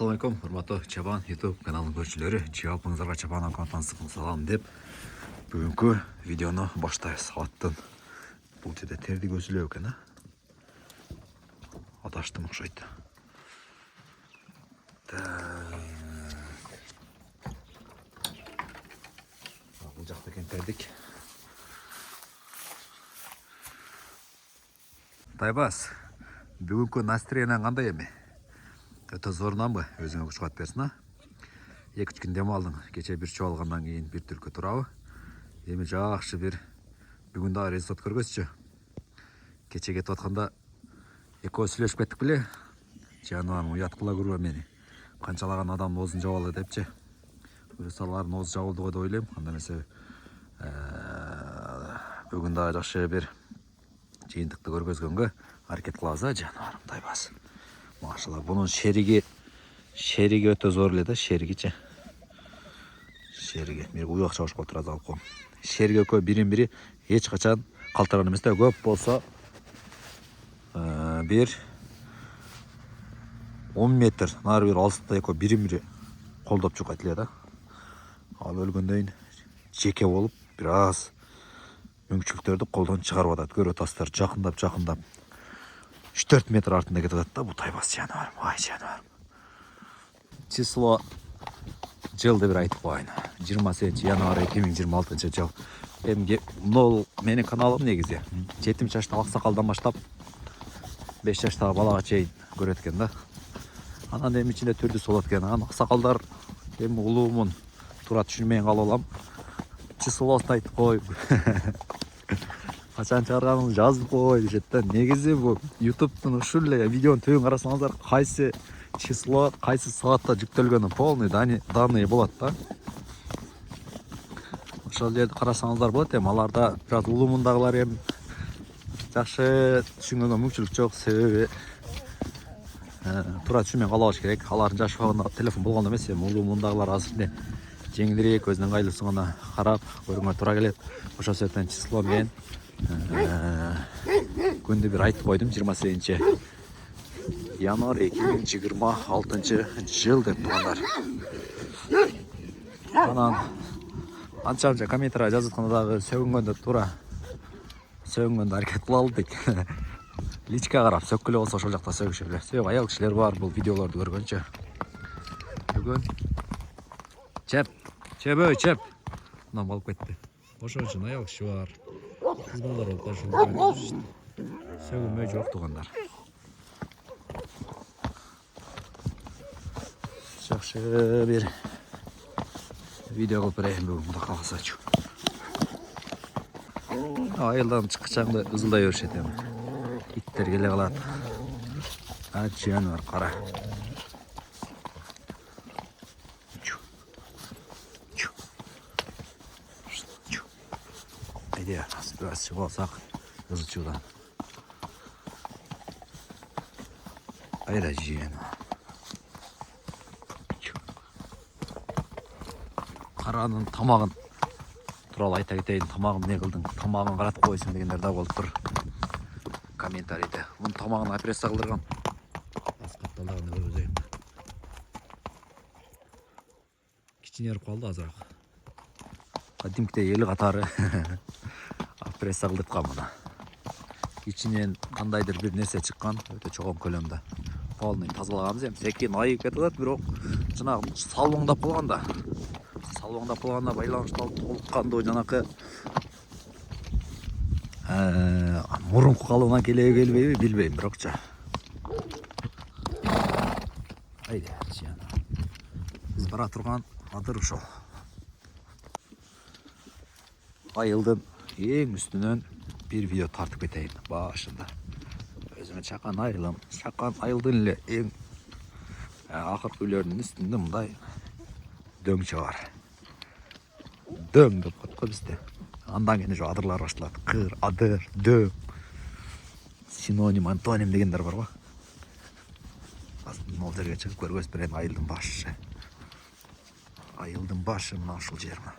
Ассалаумалейкум, урматтуу Чабан YouTube каналынын көрүүчүлөрү. Жаапыңыздарга Чабан аккаунттан салам деп бүгүнкү видеону баштайбыз. Аттын бул жерде терди көзүлөбү экен, адаштым окшойт. Бул жакта экен тердик. Тайбас, бүгүнкү настроениең кандай эми? Өтө зорунанбы? Өзүңө күч кубат берсин, 2-3 күн дем алдың. Кече бир чуу алгандан кийин бир түлкү турабы. Эми жакшы бир бүгүн да результат көргөзчү. Кече кетип атканда экөөбүз сүйлөшүп кеттик беле. Жаныбарым уят кыла көрбө мени. Канчалаган адамдын оозун жабалы депчи. Алардын оозу жабылды го деп ойлойм. Анда эмесе бүгүн да жакшы бир жыйынтыкты көргөзгөнгө аракет кылабыз, жаныбарым Тайбас. Машалла, bunun şerigi öte zor ele de şerigичи. Şerigi. Мен уяк чабышып калтырат алып коем. Şerigi экөө бирин бири эч качан калтырган эмес да, көп болсо бир 10 метр нары бир алыстыкта экөө бирин бири колдоп чукайт эле да. Ал өлгөндөн жеке болуп бир аз мүмкүнчүлүктөрдү колдон чыгарып атат. Көрүп атасыздар, жакындап 3-4 метр артында кетип атат да бул Тайбас, жаныбарым. Ай, жаныбарым. Число жыл деп айтып коеюн. 28 январь 2026 жыл. Эми бул менин каналым негизи 7 жаштагы аксакалдан баштап 5 жаштагы балага чейин көрөт экен да. Анан эми ичинде түрдүсү болот экен. Анан аксакалдар эми улуумун туура түшүнбөй калып алам. Числосын айтып кой. Качан чыгарганыңды жазып кой дешет да. Негизи бул YouTube'тун ушул эле видеонун төбүн карасаңыздар, кайсы число, кайсы саатта жүктөлгөнү полный данные болот да. Ошол жерди карасаңыздар болот. Эми аларда бир аз улуумундагылар эми жакшы түшүнгөнгө мүмкүнчүлүк жок, себеби туура түшүнбөй калабаш керек. Алардын жаш убагында телефон болгон эмес, эми улуумундагылар азыр жеңилирээк өзүнүн айласына гана карап көрүүгө туура келет. Ошол себептен число менен күндү бир айтып койдум. 28 январь 2026 жыл деп туугандар. Анан анча комментарий жазып атканда дагы сөгүнгөндө туура сөгүнгөндө аракет кылалы дейт. Личка карап сөккүлө болсо ошол жакта сөгүшө эле. Себеби аял кишилер бар бул видеолорду көргөнчө. Бүгүн чеп мындан болуп кетти. Ошон үчүн аял киши бар. Кыз балдар болуп ошол сөгүнмөй жок туугандар. Жакшы бир видео кылып берейин бүгүн, Кудай кааласачы. Айылдан чыккычаңды ызылдай беришет эми. Иттер келе калат. Жаныбар кара. Haydi biraz çıkı olsak hızlı çıkıdan. Haydi ciğen. Karanın tamağın туралы айта кетейин. Тамагым не кылдың? Тамагын каратып койсуң дегендер да болуп тур. Комментарийде. Мунун тамагын операция кылдыргам. Аскатталган көргөзөйүн. Кичинерип калды азыраак. Кадимкидей эли катары операция кылдырткан мына. Ичинен кандайдыр бир нерсе чыккан, өтө чоң көлөмдө. Полный тазалаганбыз эми. Секин айып кетип атат, бирок жанагы салбоңдап болгонда. Салбоңдап болгонда байланыштуу толуккандуу жанакы мурунку калыбына келбейби билбейм, бирокчу. Айда, жана. Биз бара турган адыр ушул. Айылдын эң үстүнөн бир видео тартып кетейин башында. Өзүмө чакан айылым, чакан айылдын эле эң акыркы үйлөрүнүн үстүндө мындай дөңчө бар. Дөң деп коет го бизде. Андан кийин ошо адырлар башталат. Кыр, адыр, дөң. Синоним, антоним дегендер бар го. Могул жерге чыгып көргөзүп берейин айылдын башы. Айылдын башы мына ушул жер ма.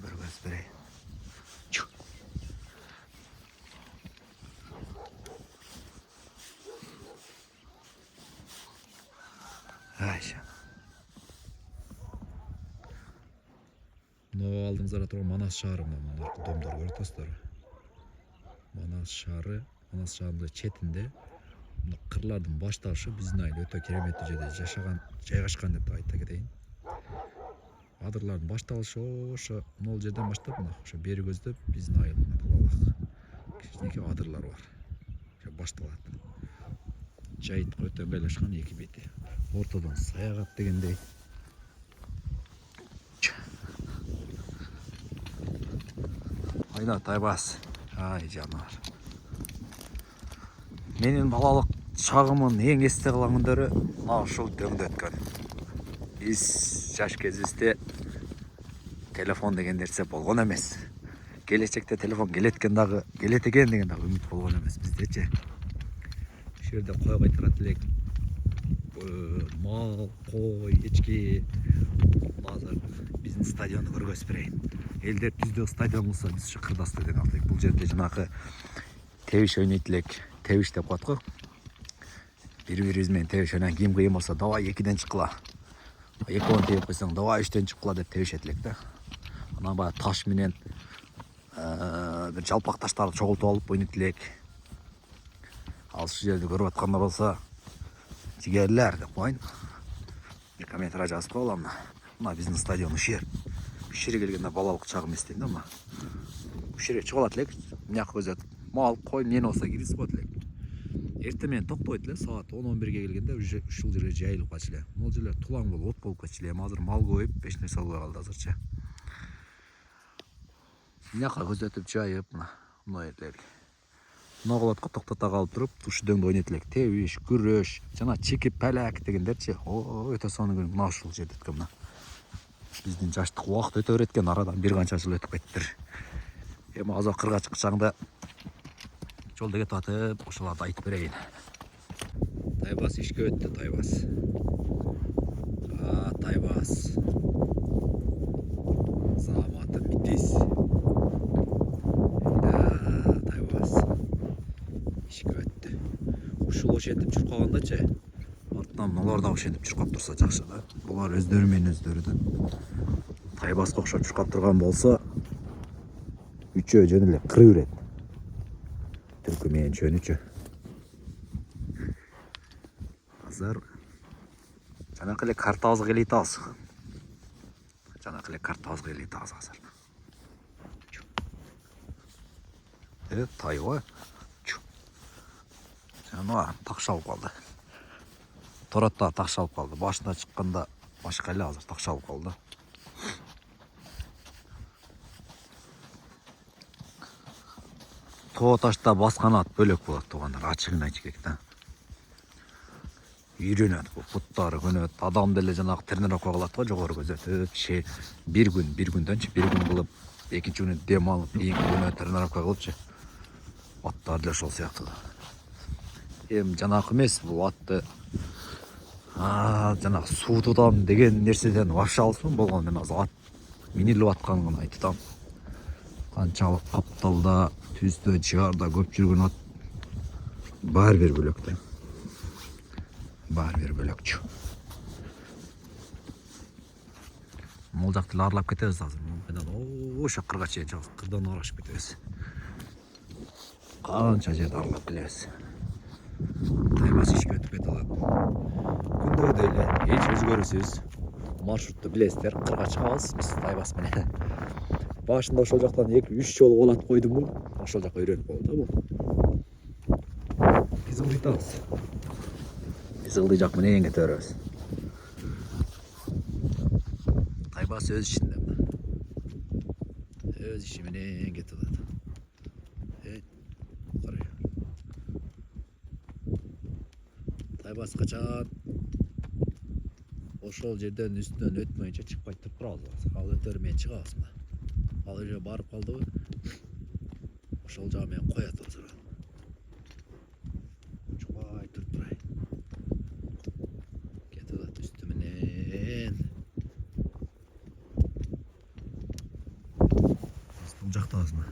Көргөзүп берейин. Ayşe. Mына алдыңыздарда тұрған Манас шаары мына домдар көріп тұрсыздар. Манас шаарының четинде мына кырлардын башташы биздин айыл өтө кереметтүү жерде жайгашкан деп айта кетейин. Адырлардын башталышы ошо могул жерден баштап мына ошо бери көздөп биздин айылдын балалык кичинекей адырлар бар. Ошо башталат. Жайытка өтө ыңгайлашкан эки бети. Ортодон саягат дегендей. Айда Тайбас. Ай жанар. Менин балалык чагымын эң эсте калган күндөрү мына ушул дөңдө өткөн. Биз жаш кезибизде телефон деген нерсе болгон эмес. Келечекте телефон келет экен деген дагы үмүт болгон эмес биздечи. Ушул жерде кой кайтарат элек. Мал, кой, эчки. Азыр биздин стадионду көргөзүп берейин. Элдер түздө стадион болсо биз ушу кырда стадион алдык. Бул жерде жанагы тебиш ойнойт элек. Тебиш деп коет го. Бири-бирибиз менен тебиш ойнойт. Ким кыйын болсо давай 2ден чыккыла. 2 тебип койсоң давай 3ден чыккыла деп тебишет элек да. Анан баягы таш менен бир жалпак таштарды чогултуп алып ойнойт элек. Ал ушул жерди көрүп аткандар болсо жигерлер деп коеюн. Комментарий жазып койгула мына. Мына биздин стадион ушул жер. Ушул жерге келгенде балалык чагым эстейм да мына. Ушул жерге чыгып алат элек. Мына көзөт. Мал, кой, эмне болсо киргизип коет элек. Эртең менен токтойт эле саат 10-11ге келгенде уже ушул жерге жайылып калчу эле. Могул жерлер тулаң болуп от болуп кетчү эле. Азыр мал көбөйүп эч нерсе болбой калды азырча. Мына көзөтүп жайып мына ерлер. Мына колотко токтото калып туруп, ушул дөңдө ойнойт элек. Тебиш, күрөш, жана чеки палак дегендерчи. Өтө сонун мына ушул жерде өткөн мына. Биздин жаштык убакыт өтө берет экен, арадан бир канча жыл өтүп кетиптир. Эми азыр кырга чыксаңда жолдо кетип атып, ошолорду айтып берейин. Тайбас ишке өттү, Тайбас. Тайбас. Заматы битис. Тайбас. Ишке өттү. Ушул ошентип чуркагандачы. Артынан мыналар да ошентип чуркап турса жакшы да. Булар өздөрү менен өздөрү да. Тайбаска окшоп чуркап турган болсо, үчөө жөн эле кыры берет. Түлкү менен чөнүчү. Азыр жанакы эле картабызга келейт алыс. Азыр. Тайба. Жана такшалып калды. Торатта такшалып калды. Башына чыкканда башка эле азыр такшалып калды. Тоо ташта баскан ат бөлөк болот туугандар, ачыгын айтып керек да. Үйрөнөт, буттары көнөт, адам деле жанагы тренировка кылат го, жогору көзөтүп, бир күн кылып, экинчи күнү дем алып, кийинки күнү тренировка кылыпчы. Аттар деле ошол сыяктуу. Эми жанакы эмес, бул атты жанагы суутудам деген нерседен вообще алысмын болгон, мен азыр ат минилип атканын айтам. Канчалык капталда, түздө, чыгарда көп жүргөн ат баары бир бөлөк да. Баары бир бөлөкчү. Могул жакты арлап кетебиз азыр. Менен ошо кырга чейин чыгабыз, кырдан арашып кетебиз. Канча жерди арлап келебиз. Тайбас ишке өтүп кете алат. Күндөгүдөй эле эч өзгөрүүсүз маршрутту билесиздер. Кырга чыгабыз биз Тайбас менен. Башында ошол жактан 2-3 жолу колот койдумбу, ошол жакка үйрөнүп калды да бул. Биз ылдыйтабыз. Биз ылдый жак менен кете беребиз. Тайбас өз ишинде. Өз иши менен кетип атат. Тайбас качан ошол жерден үстүнөн өтмөйүнчө чыкпай туруп турабыз. Ал өтөр менен чыгабыз мына. Ал жерге барып калдыбы? Ошол жагы менен коет азыр. Чукай туруп турайын. Кетип атат үстү менен. Биз бул жактабызбы?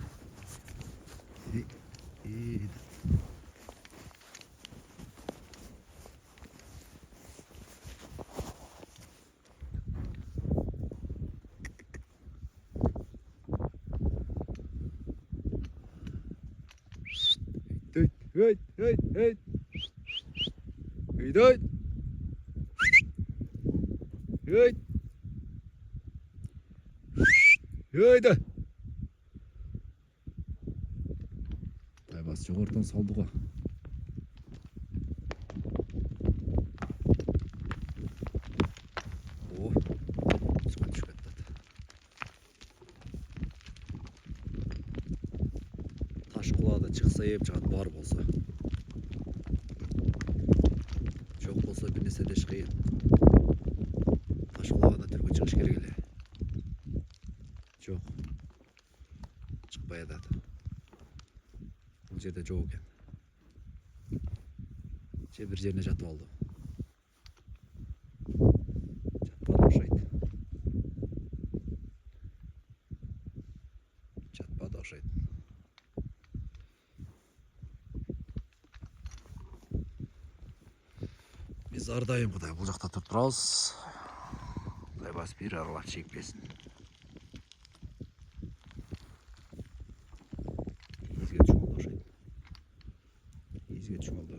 Hey, hey, hey. Hey, hey. Hey. Hey de. Тайбас жоғарыдан салды ғой. О, суға түсіп кетті. Таш құлады, шықса еп жағады бар болса. Жоқ болса бір нәрсе де шығайын. Таш құлағанда түлкі шығыш керек еле. Жоқ. Шықпай адады. Бұл жерде жоқ екен. Бір жеріне жатып алды. Жатпады ұқсайды. Жатпады ұқсайды. Біз ардайым құдай бұл жақта тұрып тұрамыз. Құдай бас бір аралап шекпесін. Езге түшіп алды ұқсайды. Езге түшіп алды.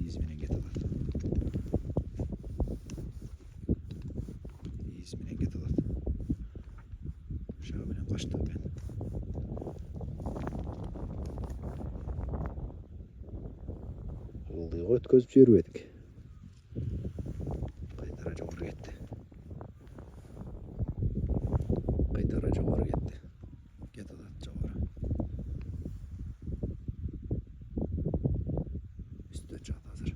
Изменен кете алады. Изменен кете алады. Шабынан қашты мен. Ылдиға өткізіп жіберіп едік. Қайтара жоғары кетті. Қайтара жоғары кетті. Кете алады жоғары. Üstü çağda hazır.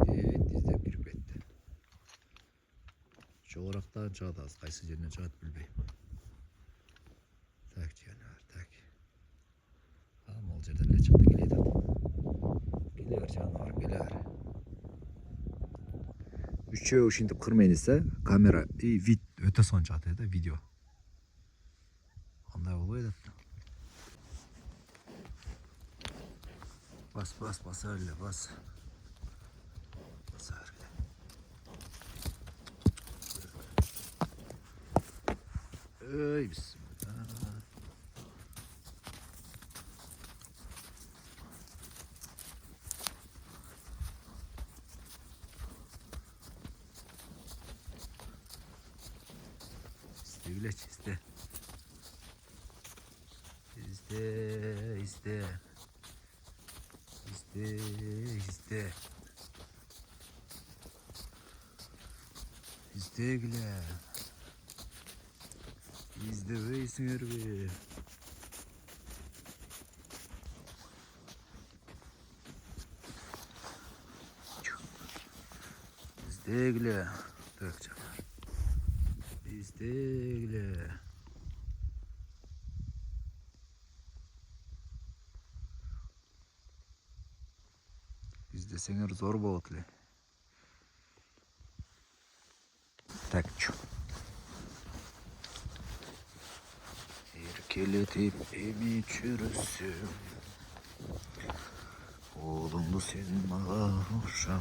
Evet, dizde bir betti. Çoğuraktan çağda az. Kaysı yerine çağıt bilbeyim. Tak canlar, tak. Ama ol yerden ne çıktı geleydi. Geliver canlar, geliver. Üçü şimdi kırmayın ise kamera, öte son çağda da video. Onday oluyor da. Bas bas bas öyle bas. Bas öyle. Ey bismillah. İste bile iste. İste iste. İste iste. İste güle. İzde veysin erbi. İzde güle. Dök canlar. İzde güle. İzdesenger zor boğutlu. Takçu. Erkeletip emi çürüsün. Oğlumdu senin ağa uşağı.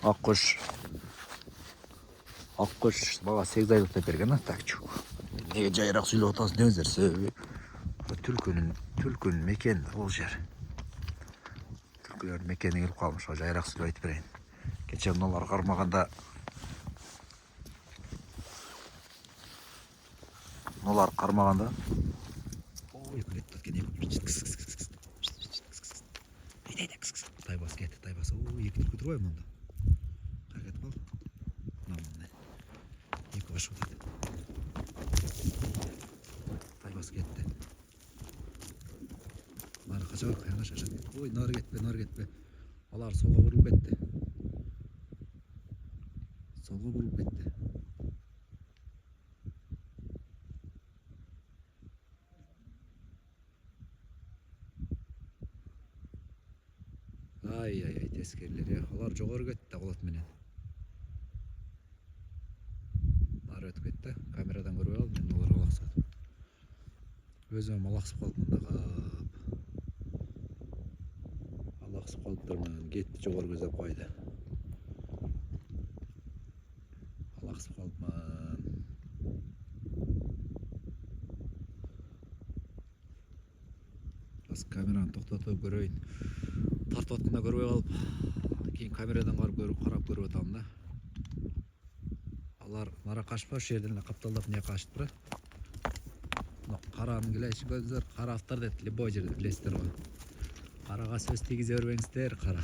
Akkuş. Akkuş bana 8 aylıkta bergen ha takçu. Nege jayrak süyle otası ne özer sebebi. Tülkünün mekeni ol jer. Tülkülerin mekeni gelip kalmış. O jayrak süyle ayıp bereyim. Geçen onlar karmaganda Nolar karmaganda. Oy kulet tatken eki kıs kıs kıs kıs. Haydi kıs kıs. Taybas getdi taybas. O eki türkü durayım onda. Hareket bol. Namın ne? Eki başı dedi. Taybas getdi. Nar kaçar kayana şaşat. Oy nar getpe. Alar sola vurup etdi. Sola vurup etdi. Ay tezkerleri. Alar жоғары кетті қолат менен. Нар өтіп кетті. Камерадан көріп алып, мен оларға лақсадым. Өзім алақсып қалдым мында қап. Алақсып қалып тұрмын. Кетті жоғары көзеп қойды. Алақсып қалдым. Тайбас камераны тоқтатып көрейін. Тартып атканда көрбөй калып, кейін камерадан карап көрүп атам да. Алар нара кашпа, ошол жерден эле капталдап не кашып тура. Караны келейчи көздөр, карафтар деп любой жерде билесиздер го. Карага сөз тийгизе бербеңиздер, кара.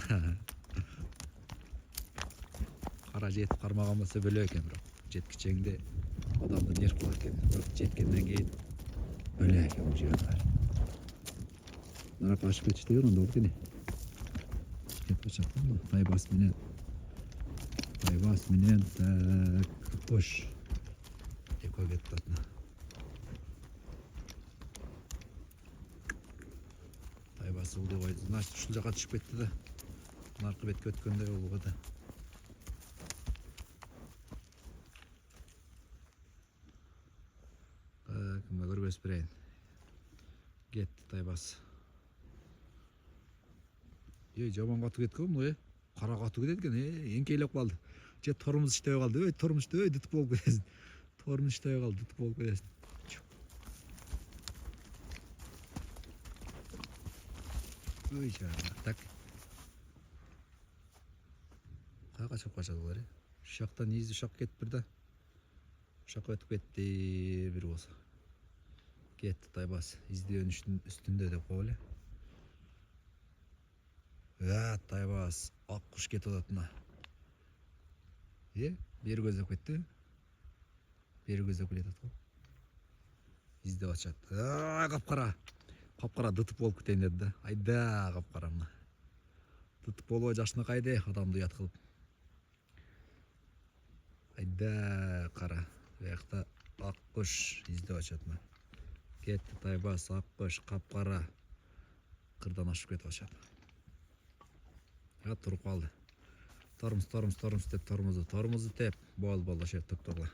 Кара жетип кармаган болсо бөлө экен, бирок жеткичеңде адамды нерв кылат экен. Бирок жеткенден кийин бөлө экен бул жыгыттар. Нара кашып кетишти онда болду. Кетип чаптым. Тайбас менен так кош. Экөө кетип атна. Тайбас ылдый койду. Значит, ушул жака түшүп кетти да. Наркы бетке өткөндөй болду да. Кимге көргөзүп берейин. Кетти Тайбас. Жаман катуу кеткен бу, кара катуу кетет экен, эңкейлеп калды. Же тормуз иштебей калды, тормуз дытып болуп кетесиң. Тормуз иштебей калды, дытып болуп кетесиң. Так. Каяка чыгып качат булар, Ушул жактан изи ушак кетиптир да. Ушакка өтүп кетти бир болсо. Кетти Тайбас, издөөнүн үстүндө деп коелу. Тайбас, ак куш кетип атат мына. Бери көздөп кетти. Бери көздөп келатат го. Издеп атышат. Капкара. Капкара дытып болуп кетейин деди да. Айда капкара мына. Дытып болбой жашынакай де, адамды уят кылып. Айда кара. Буякта ак куш издеп атышат мына. Кетти Тайбас, ак куш, капкара. Кырдан ашып кетип атышат. Туруп калды. Тормуз деп тормузду теп. Болду ошол жерде токтогула.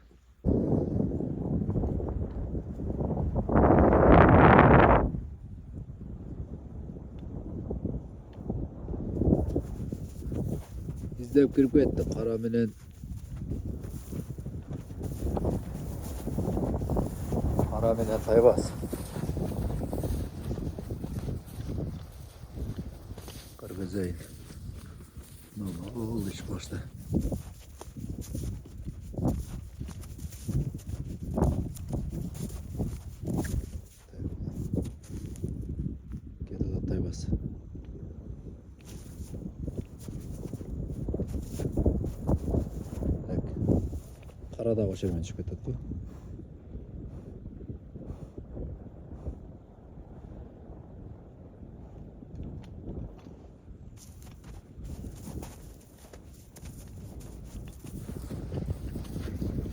Издеп кирип кетти кара менен. Кара менен Тайбас. Көргөзөйүн. Бул иш башта. Кетип Тайбас. Кара дагы ошол менен чыгып кетет го.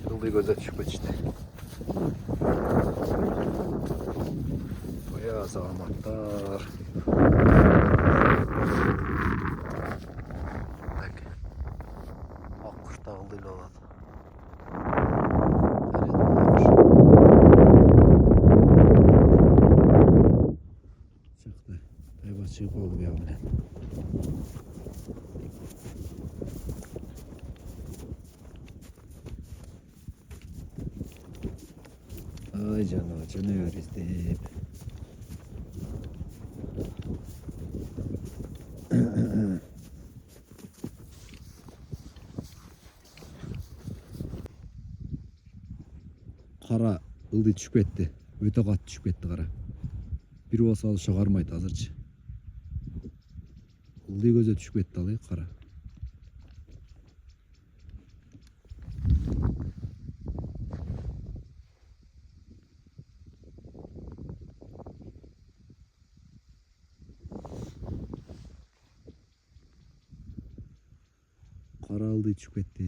Ылдый көзө түшүп кетишти. Азаматтар. Так. Ак куш да ылдый болот. Чыкты. Тайбас чыгып болду буягы менен. Ай жана издеп. Кара ылдый түшүп кетти. Өтө катуу түшүп кетти кара. Бир болсо ал шагармайт азырчы. Ылдый көзө түшүп кетти ал кара. Кара ылдый түшүп кетти.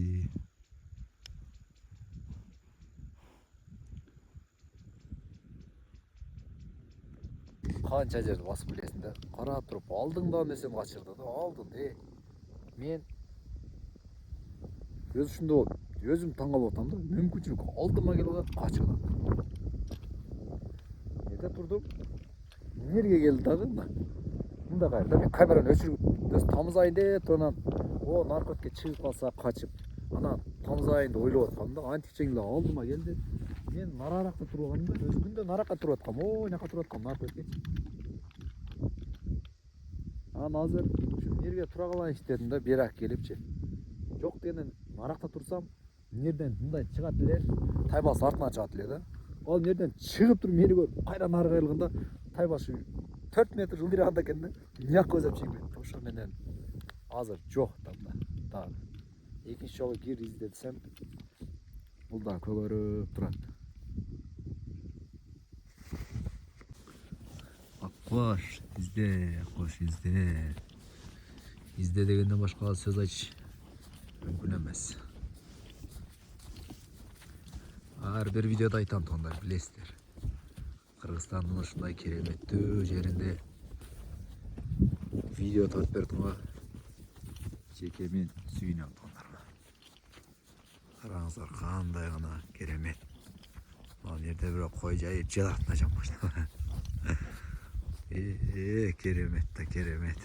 Канча жерди басып билесиң да. Карап туруп алдыңдан десем качырды да. Алдын. Мен өз ушундай болуп, өзүм таң калып атам да. Мүмкүнчүлүк алдыма келип атат, качып атат. Эте турдум. Жерге келди дагы мында кайрда мен камераны өчүрүп тамызайын деп турган. Наркотикке чыгып калса качып. Анан тамызайын деп ойлоп аткам да. Античең эле алдыма келди. Мен нараракта туруп алгам да. Өзү күндө наракка туруп аткам. Ойнакка туруп аткам наркотикке. Анан азыр şu жерге тура калайынчы дедим да, бирак келипчи. Жок дегенден наракта турсам, нерден мындай чыгат эле, тайбас артынан чыгат эле да. Ал нерден чыгып туруп мени көрүп, кайдан ары кайрылганда тайбас 4 метр жылдыраганда экен да. Мына көзөп чыгып. Ошо менен азыр жок да. Экинчи жолу кир издесем, бул да көгөрүп турат. Акбаш, изде. Изде дегенден башка сөз айтыш мүмкүн эмес. Ар бир видеода айтам тондар, билесиздер. Кыргызстандын ушундай кереметтүү жеринде видео тартып бердимга жеке мен сүйүнөм тондарга. Караңыздар, кандай гана керемет. Ал жерде бирок кой жайып жатат нажамбаш. Керемет да керемет.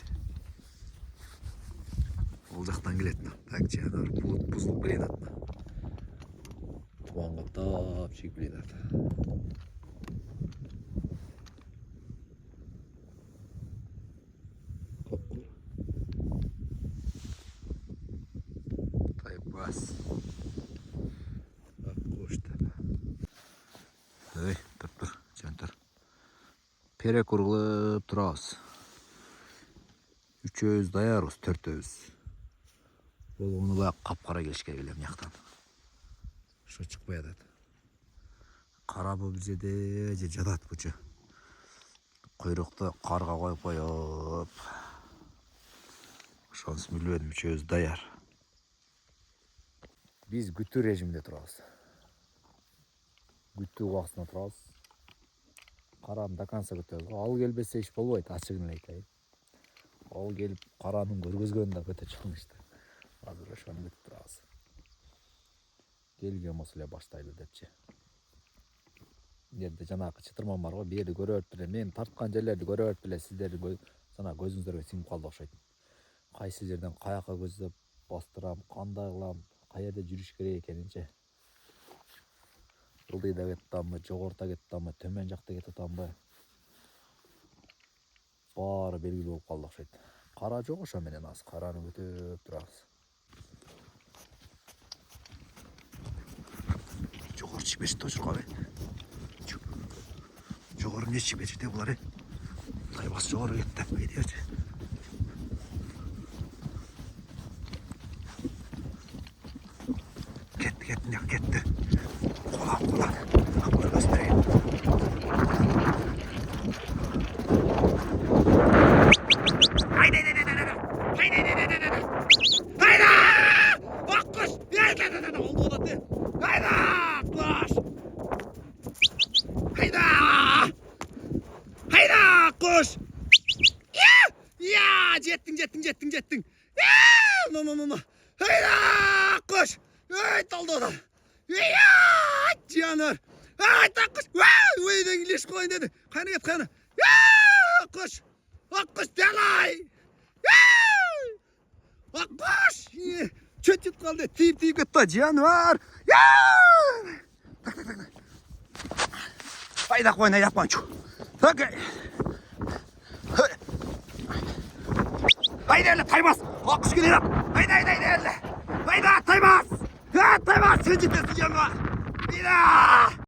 Ол жактан келет. Так жанар булут бузулуп келет. Тубанга тап чыгып келет. Тайбас. Ой, тур, жантар. Перек ургулуп турабыз. Үчөөбүз даярбыз, төртөөбүз. Болгону баягы капкара келишке келем жактан. Ошо чыкпай атат. Кара бул жерде жатат бучу. Койрукта карга коюп коюп. Ошонусун билбедим, үчөөбүз даяр. Биз күтүү режиминде турабыз. Күтүү убактысында турабыз. Караны до конца күтөбүз. Ал келбесе иш болбойт, ачыгын эле айтайын. Ал келип каранын көргөзгөнүн да көтө чыкмышты. Азыр ошону күтүп турабыз. Келген болсо эле баштайлы депчи. Жерде жанагы чытырман бар го, бу жерди көрө берип эле, мен тарткан жерлерди көрө берип эле сиздердин жана көзүңүздөргө сиңип калды окшойт. Кайсы жерден каяка көздөп бастырам, кандай кылам, кай жерде жүрүш керек экенинчи. Ылдыйда кетип атамбы, жогоруда кетип атамбы, төмөн жакта кетип атамбы. Баары белгилүү болуп калды окшойт. Кара жок, ошо менен аз караны күтүп турабыз. Жогору чиберишти ожургабы. Жогору эмне чиберишти булар? Тайбас жогору кетти. Айдырчы. Кетти. Колам. Акбар göstereyim. Haydi. Hayda! Akkuş! Oldu da de. Hayda! Akkuş! Hayda! Akkuş! Ya! Jettin. Ya! No. Hayda! Akkuş! Hey, taldı da. Ya! Canır! Ay, akkuş! Vay, İngiliz koyun dedi. Kayna get. Ya! Akkuş delay! Akkuş! Çötüp kaldı. Tip gitti canvar. Ya! Tak. Hayda koyuna yapma çok. Tak. Haydi öyle taybas. Akkuş gidiyor. Haydi öyle. Haydi taybas. Taybas. Sen cidden canvar. Hayda!